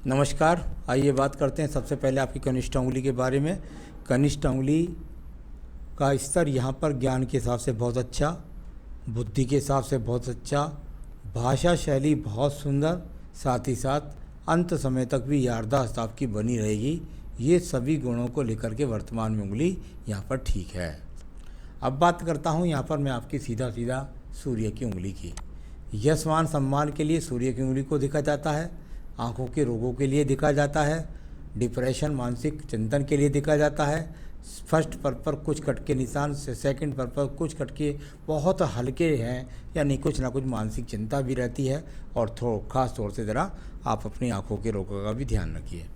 नमस्कार। आइए बात करते हैं सबसे पहले आपकी कनिष्ठ उंगली के बारे में। कनिष्ठ उंगली का स्तर यहाँ पर ज्ञान के हिसाब से बहुत अच्छा, बुद्धि के हिसाब से बहुत अच्छा, भाषा शैली बहुत सुंदर, साथ ही साथ अंत समय तक भी याददाश्त आपकी बनी रहेगी। ये सभी गुणों को लेकर के वर्तमान में उंगली यहाँ पर ठीक है। अब बात करता हूँ यहाँ पर मैं आपकी सीधा सीधा सूर्य की उंगली की। यश मान सम्मान के लिए सूर्य की उंगली को देखा जाता है, आँखों के रोगों के लिए देखा जाता है, डिप्रेशन मानसिक चिंतन के लिए देखा जाता है। फर्स्ट पर कुछ कट के निशान से सेकंड पर कुछ कट के बहुत हल्के हैं, यानी कुछ ना कुछ मानसिक चिंता भी रहती है। और ख़ास तौर से ज़रा आप अपनी आँखों के रोगों का भी ध्यान रखिए।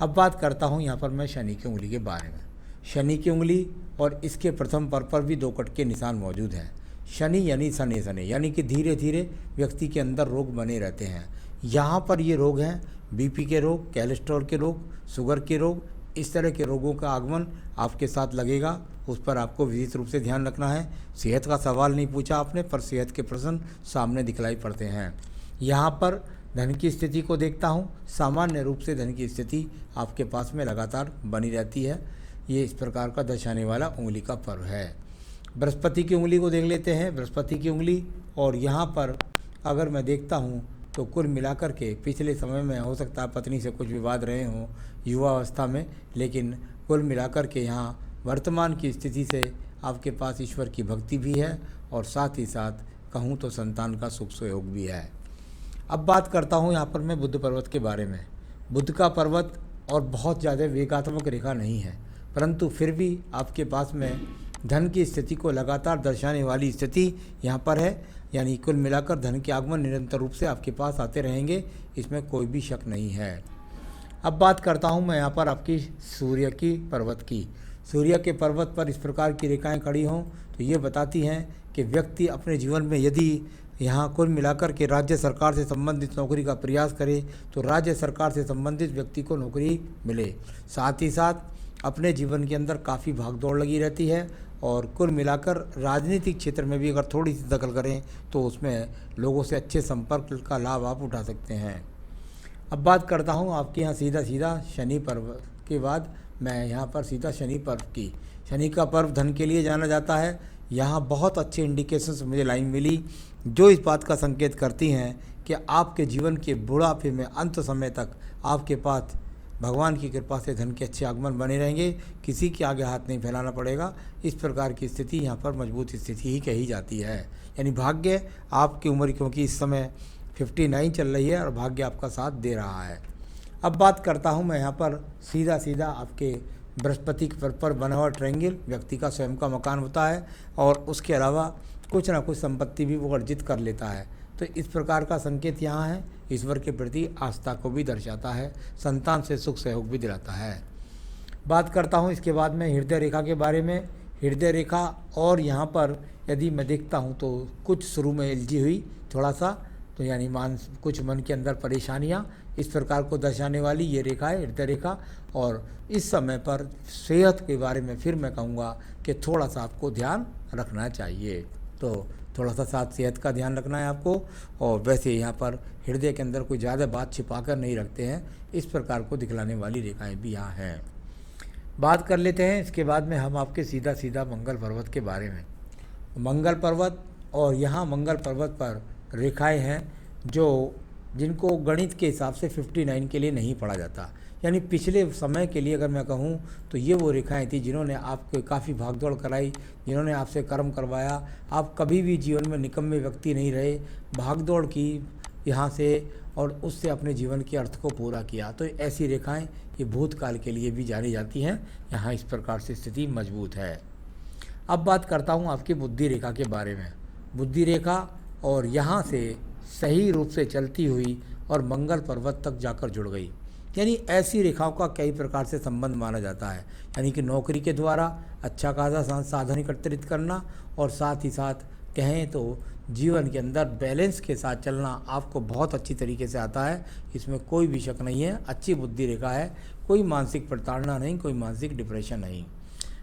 अब बात करता हूँ यहाँ पर मैं शनि की उंगली के बारे में। शनि की उंगली और इसके प्रथम पर भी दो कट के निशान मौजूद हैं। शनि यानी सने सने, यानी कि धीरे धीरे व्यक्ति के अंदर रोग बने रहते हैं। यहाँ पर ये रोग हैं बीपी के रोग, कोलेस्ट्रॉल के रोग, शुगर के रोग। इस तरह के रोगों का आगमन आपके साथ लगेगा, उस पर आपको विशेष रूप से ध्यान रखना है। सेहत का सवाल नहीं पूछा आपने, पर सेहत के प्रश्न सामने दिखलाई पड़ते हैं। यहाँ पर धन की स्थिति को देखता हूँ, सामान्य रूप से धन की स्थिति आपके पास में लगातार बनी रहती है। ये इस प्रकार का दर्शाने वाला उंगली का पर्व है। बृहस्पति की उंगली को देख लेते हैं। बृहस्पति की उंगली, और यहाँ पर अगर मैं देखता हूँ तो कुल मिलाकर के पिछले समय में हो सकता है पत्नी से कुछ विवाद रहे हों युवा अवस्था में, लेकिन कुल मिलाकर के यहाँ वर्तमान की स्थिति से आपके पास ईश्वर की भक्ति भी है और साथ ही साथ कहूँ तो संतान का सुख सहयोग भी है। अब बात करता हूँ यहाँ पर मैं बुध पर्वत के बारे में। बुध का पर्वत और बहुत ज़्यादा वेगात्मक रेखा नहीं है, परंतु फिर भी आपके पास में धन की स्थिति को लगातार दर्शाने वाली स्थिति यहाँ पर है। यानी कुल मिलाकर धन के आगमन निरंतर रूप से आपके पास आते रहेंगे, इसमें कोई भी शक नहीं है। अब बात करता हूँ मैं यहाँ पर आपकी सूर्य की पर्वत की। सूर्य के पर्वत पर इस प्रकार की रेखाएं खड़ी हों तो ये बताती हैं कि व्यक्ति अपने जीवन में यदि यहाँ कुल मिलाकर के राज्य सरकार से संबंधित नौकरी का प्रयास करे तो राज्य सरकार से संबंधित व्यक्ति को नौकरी मिले। साथ ही साथ अपने जीवन के अंदर काफ़ी भागदौड़ लगी रहती है और कुल मिलाकर राजनीतिक क्षेत्र में भी अगर थोड़ी सी दखल करें तो उसमें लोगों से अच्छे संपर्क का लाभ आप उठा सकते हैं। अब बात करता हूँ आपके यहाँ सीधा सीधा शनि पर्व के बाद मैं यहाँ पर सीधा शनि पर्व की। शनि का पर्व धन के लिए जाना जाता है। यहाँ बहुत अच्छे इंडिकेशंस मुझे लाइन मिली जो इस बात का संकेत करती हैं कि आपके जीवन के बुढ़ापे में अंत समय तक आपके पास भगवान की कृपा से धन के अच्छे आगमन बने रहेंगे, किसी के आगे हाथ नहीं फैलाना पड़ेगा। इस प्रकार की स्थिति यहाँ पर मजबूत स्थिति ही कही जाती है। यानी भाग्य आपकी उम्र, क्योंकि इस समय 59 चल रही है और भाग्य आपका साथ दे रहा है। अब बात करता हूँ मैं यहाँ पर सीधा सीधा आपके बृहस्पति पर बना हुआ ट्रायंगल व्यक्ति का स्वयं का मकान होता है और उसके अलावा कुछ ना कुछ संपत्ति भी वो अर्जित कर लेता है। तो इस प्रकार का संकेत यहाँ है, ईश्वर के प्रति आस्था को भी दर्शाता है, संतान से सुख सहयोग भी दिलाता है। बात करता हूँ इसके बाद में हृदय रेखा के बारे में। हृदय रेखा और यहाँ पर यदि मैं देखता हूँ तो कुछ शुरू में उलझी हुई थोड़ा सा, तो यानी कुछ मन के अंदर परेशानियाँ, इस प्रकार को दर्शाने वाली ये रेखा है हृदय रेखा। और इस समय पर सेहत के बारे में फिर मैं कहूँगा कि थोड़ा सा आपको ध्यान रखना चाहिए। तो थोड़ा सा साथ सेहत का ध्यान रखना है आपको। और वैसे यहाँ पर हृदय के अंदर कोई ज़्यादा बात छिपा कर नहीं रखते हैं, इस प्रकार को दिखलाने वाली रेखाएं भी यहाँ हैं। बात कर लेते हैं इसके बाद में हम आपके सीधा सीधा मंगल पर्वत के बारे में। मंगल पर्वत, और यहाँ मंगल पर्वत पर रेखाएं हैं जिनको गणित के हिसाब से 59 के लिए नहीं पढ़ा जाता। यानी पिछले समय के लिए अगर मैं कहूँ तो ये वो रेखाएं थी जिन्होंने आपको काफ़ी भागदौड़ कराई, जिन्होंने आपसे कर्म करवाया। आप कभी भी जीवन में निकम्मे व्यक्ति नहीं रहे, भागदौड़ की यहाँ से और उससे अपने जीवन के अर्थ को पूरा किया। तो ऐसी रेखाएं ये भूतकाल के लिए भी जानी जाती हैं। यहाँ इस प्रकार से स्थिति मजबूत है। अब बात करता हूँ आपकी बुद्धि रेखा के बारे में। बुद्धि रेखा और यहाँ से सही रूप से चलती हुई और मंगल पर्वत तक जाकर जुड़ गई। यानी ऐसी रेखाओं का कई प्रकार से संबंध माना जाता है। यानी कि नौकरी के द्वारा अच्छा खासा साधन एकत्रित करना और साथ ही साथ कहें तो जीवन के अंदर बैलेंस के साथ चलना आपको बहुत अच्छी तरीके से आता है, इसमें कोई भी शक नहीं है। अच्छी बुद्धि रेखा है, कोई मानसिक प्रताड़ना नहीं, कोई मानसिक डिप्रेशन नहीं।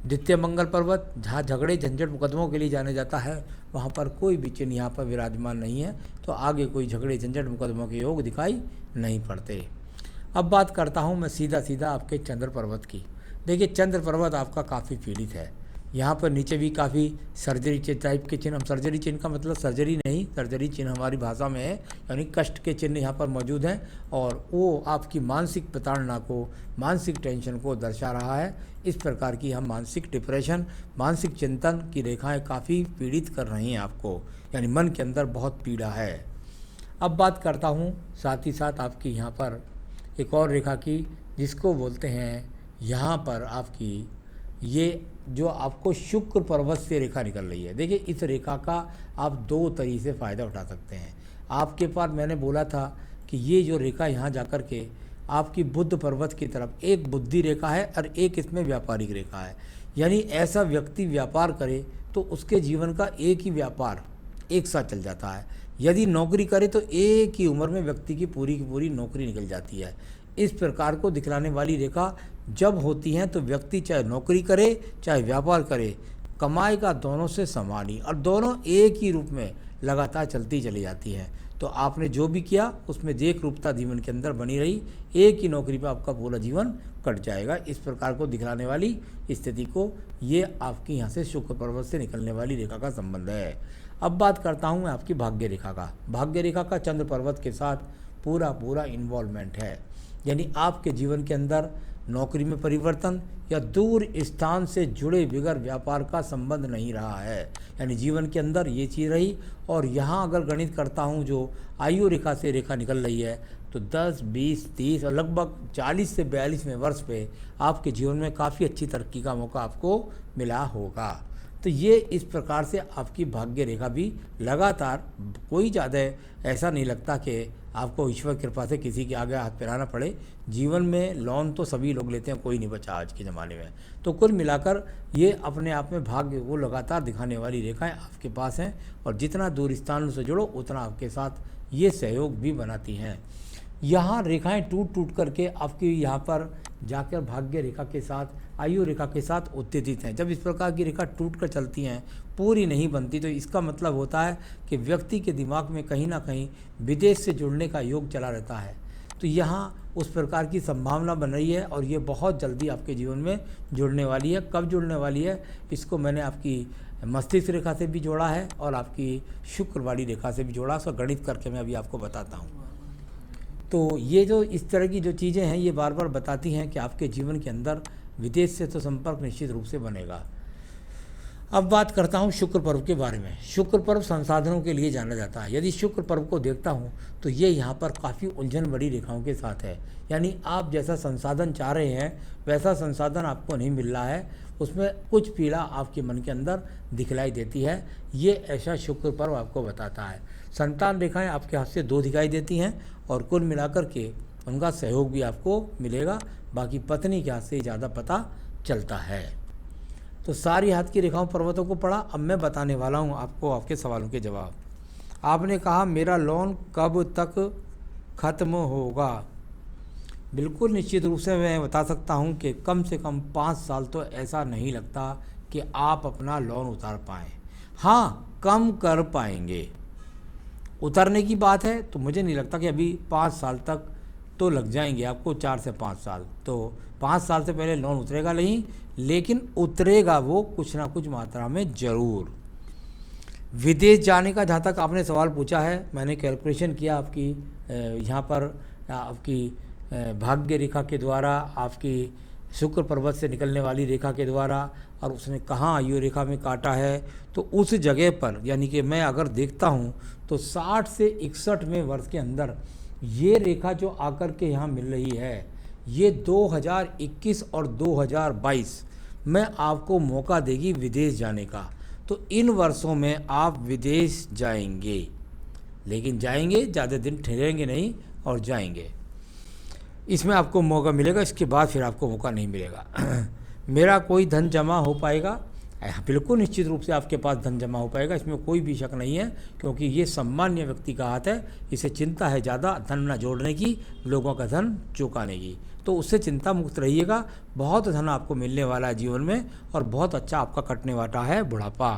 द्वितीय मंगल पर्वत जहाँ झगड़े झंझट मुकदमों के लिए जाने जाता है, वहाँ पर कोई भी चिन्ह यहाँ पर विराजमान नहीं है, तो आगे कोई झगड़े झंझट मुकदमों के योग दिखाई नहीं पड़ते। अब बात करता हूँ मैं सीधा सीधा आपके चंद्र पर्वत की। देखिए चंद्र पर्वत आपका काफ़ी पीड़ित है। यहाँ पर नीचे भी काफ़ी सर्जरी टाइप के चिन्ह, हम सर्जरी चिन्ह का मतलब सर्जरी नहीं, सर्जरी चिन्ह हमारी भाषा में है, यानी कष्ट के चिन्ह यहाँ पर मौजूद हैं और वो आपकी मानसिक प्रताड़ना को, मानसिक टेंशन को दर्शा रहा है। इस प्रकार की हम मानसिक डिप्रेशन, मानसिक चिंतन की रेखाएं काफ़ी पीड़ित कर रही हैं आपको, यानी मन के अंदर बहुत पीड़ा है। अब बात करता हूँ साथ ही साथ आपकी यहाँ पर एक और रेखा की, जिसको बोलते हैं यहाँ पर आपकी ये जो आपको शुक्र पर्वत से रेखा निकल रही है। देखिए इस रेखा का आप दो तरीके से फ़ायदा उठा सकते हैं। आपके पास मैंने बोला था कि ये जो रेखा यहाँ जाकर के आपकी बुद्ध पर्वत की तरफ, एक बुद्धि रेखा है और एक इसमें व्यापारिक रेखा है। यानी ऐसा व्यक्ति व्यापार करे तो उसके जीवन का एक ही व्यापार एक साथ चल जाता है। यदि नौकरी करे तो एक ही उम्र में व्यक्ति की पूरी नौकरी निकल जाती है। इस प्रकार को दिखलाने वाली रेखा जब होती हैं तो व्यक्ति चाहे नौकरी करे चाहे व्यापार करे, कमाई का दोनों से समान ही, और दोनों एक ही रूप में लगातार चलती चली जाती हैं। तो आपने जो भी किया उसमें एक रूपता जीवन के अंदर बनी रही, एक ही नौकरी पर आपका पूरा जीवन कट जाएगा। इस प्रकार को दिखलाने वाली स्थिति को ये आपकी यहाँ से शुक्र पर्वत से निकलने वाली रेखा का संबंध है। अब बात करता हूँ मैं आपकी भाग्य रेखा का। भाग्य रेखा का चंद्र पर्वत के साथ पूरा इन्वॉल्वमेंट है, यानी आपके जीवन के अंदर नौकरी में परिवर्तन या दूर स्थान से जुड़े बगैर व्यापार का संबंध नहीं रहा है, यानी जीवन के अंदर ये चीज़ रही। और यहाँ अगर गणित करता हूँ जो आयु रेखा से रेखा निकल रही है तो 10, 20, 30 और लगभग 40 से 42वें वर्ष पे आपके जीवन में काफ़ी अच्छी तरक्की का मौका आपको मिला होगा। तो ये इस प्रकार से आपकी भाग्य रेखा भी लगातार, कोई ज़्यादा ऐसा नहीं लगता कि आपको ईश्वर कृपा से किसी के आगे हाथ फैलाना पड़े। जीवन में लोन तो सभी लोग लेते हैं, कोई नहीं बचा आज के ज़माने में। तो कुल मिलाकर ये अपने आप में भाग्य को लगातार दिखाने वाली रेखाएं आपके पास हैं, और जितना दूर स्थानों से जुड़ो उतना आपके साथ ये सहयोग भी बनाती हैं। यहाँ रेखाएं टूट करके आपकी यहाँ पर जाकर भाग्य रेखा के साथ, आयु रेखा के साथ उत्तेजित हैं। जब इस प्रकार की रेखा टूट कर चलती हैं, पूरी नहीं बनती, तो इसका मतलब होता है कि व्यक्ति के दिमाग में कहीं ना कहीं विदेश से जुड़ने का योग चला रहता है। तो यहाँ उस प्रकार की संभावना बन रही है और ये बहुत जल्दी आपके जीवन में जुड़ने वाली है। कब जुड़ने वाली है, इसको मैंने आपकी मस्तिष्क रेखा से भी जोड़ा है और आपकी शुक्र वाली रेखा से भी जोड़ा, उसका गणित करके मैं अभी आपको बताता हूँ। तो ये जो इस तरह की जो चीज़ें हैं ये बार बार बताती हैं कि आपके जीवन के अंदर विदेश से तो संपर्क निश्चित रूप से बनेगा। अब बात करता हूँ शुक्र पर्व के बारे में। शुक्र पर्व संसाधनों के लिए जाना जाता है। यदि शुक्र पर्व को देखता हूँ तो ये यहाँ पर काफ़ी उलझन बड़ी रेखाओं के साथ है, यानी आप जैसा संसाधन चाह रहे हैं वैसा संसाधन आपको नहीं मिल रहा है, उसमें कुछ पीड़ा आपके मन के अंदर दिखलाई देती है। ये ऐसा शुक्र पर्व आपको बताता है। संतान रेखाएं आपके हाथ से 2 दिखाई देती हैं और कुल मिलाकर के उनका सहयोग भी आपको मिलेगा, बाकी पत्नी के हाथ से ज़्यादा पता चलता है। तो सारी हाथ की रेखाओं पर्वतों को पढ़ा। अब मैं बताने वाला हूँ आपको आपके सवालों के जवाब। आपने कहा मेरा लोन कब तक ख़त्म होगा। बिल्कुल निश्चित रूप से मैं बता सकता हूँ कि कम से कम 5 साल तो ऐसा नहीं लगता कि आप अपना लोन उतार पाएँ। हाँ, कम कर पाएंगे। उतरने की बात है तो मुझे नहीं लगता कि अभी 5 साल तक तो लग जाएंगे आपको, 4 से 5 साल। तो 5 साल से पहले लोन उतरेगा नहीं, लेकिन उतरेगा वो कुछ ना कुछ मात्रा में ज़रूर। विदेश जाने का जहाँ तक आपने सवाल पूछा है, मैंने कैलकुलेशन किया आपकी यहाँ पर आपकी भाग्य रेखा के द्वारा, आपकी शुक्र पर्वत से निकलने वाली रेखा के द्वारा, और उसने कहाँ आयु रेखा में काटा है, तो उस जगह पर यानी कि मैं अगर देखता हूँ तो 60 से 61वें वर्ष के अंदर ये रेखा जो आकर के यहाँ मिल रही है, ये 2021 और 2022 में आपको मौका देगी विदेश जाने का। तो इन वर्षों में आप विदेश जाएंगे, लेकिन जाएंगे, ज़्यादा दिन ठहरेंगे नहीं और जाएंगे। इसमें आपको मौका मिलेगा, इसके बाद फिर आपको मौका नहीं मिलेगा। मेरा कोई धन जमा हो पाएगा? बिल्कुल निश्चित रूप से आपके पास धन जमा हो पाएगा, इसमें कोई भी शक नहीं है, क्योंकि ये सामान्य व्यक्ति का हाथ है। इसे चिंता है ज़्यादा धन न जोड़ने की, लोगों का धन चुकाने की, तो उससे चिंता मुक्त रहिएगा। बहुत धन आपको मिलने वाला है जीवन में और बहुत अच्छा आपका कटने वाला है बुढ़ापा।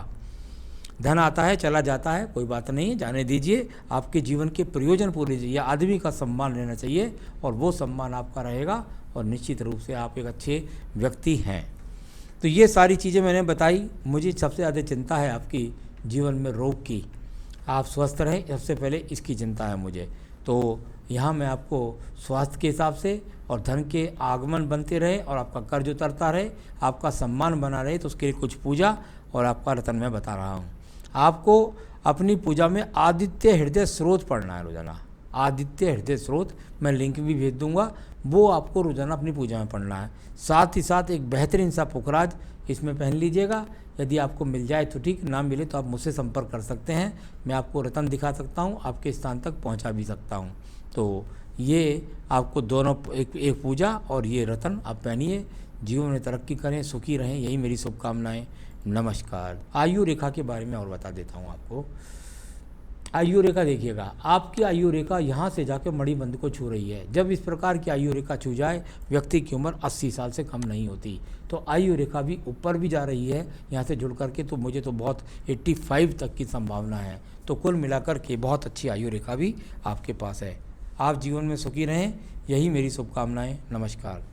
धन आता है चला जाता है, कोई बात नहीं है, जाने दीजिए। आपके जीवन के प्रयोजन पूरे लीजिए। आदमी का सम्मान लेना चाहिए और वो सम्मान आपका रहेगा और निश्चित रूप से आप एक अच्छे व्यक्ति हैं। तो ये सारी चीज़ें मैंने बताई। मुझे सबसे ज़्यादा चिंता है आपकी जीवन में रोग की। आप स्वस्थ रहें, सबसे पहले इसकी चिंता है मुझे। तो यहाँ मैं आपको स्वास्थ्य के हिसाब से और धन के आगमन बनते रहे और आपका कर्ज उतरता रहे, आपका सम्मान बना रहे, तो उसके लिए कुछ पूजा और आपका रतन मैं बता रहा हूँ। आपको अपनी पूजा में आदित्य हृदय स्रोत पढ़ना है रोजाना। आदित्य हृदय स्रोत मैं लिंक भी भेज दूंगा, वो आपको रोजाना अपनी पूजा में पढ़ना है। साथ ही साथ एक बेहतरीन सा पुखराज इसमें पहन लीजिएगा। यदि आपको मिल जाए तो ठीक, ना मिले तो आप मुझसे संपर्क कर सकते हैं। मैं आपको रतन दिखा सकता हूँ, आपके स्थान तक पहुँचा भी सकता हूँ। तो ये आपको दोनों एक पूजा और ये रतन आप पहनिए। जीवन में तरक्की करें, सुखी रहें, यही मेरी शुभकामनाएं। नमस्कार। आयु रेखा के बारे में और बता देता हूँ आपको। आयु रेखा देखिएगा, आपकी आयु रेखा यहाँ से जाकर मणिबंध को छू रही है। जब इस प्रकार की आयु रेखा छू जाए, व्यक्ति की उम्र 80 साल से कम नहीं होती। तो आयु रेखा भी ऊपर भी जा रही है यहाँ से जुड़ करके, तो मुझे तो बहुत 85 तक की संभावना है। तो कुल मिलाकर के बहुत अच्छी आयु रेखा भी आपके पास है। आप जीवन में सुखी रहें, यही मेरी शुभकामनाएं। नमस्कार।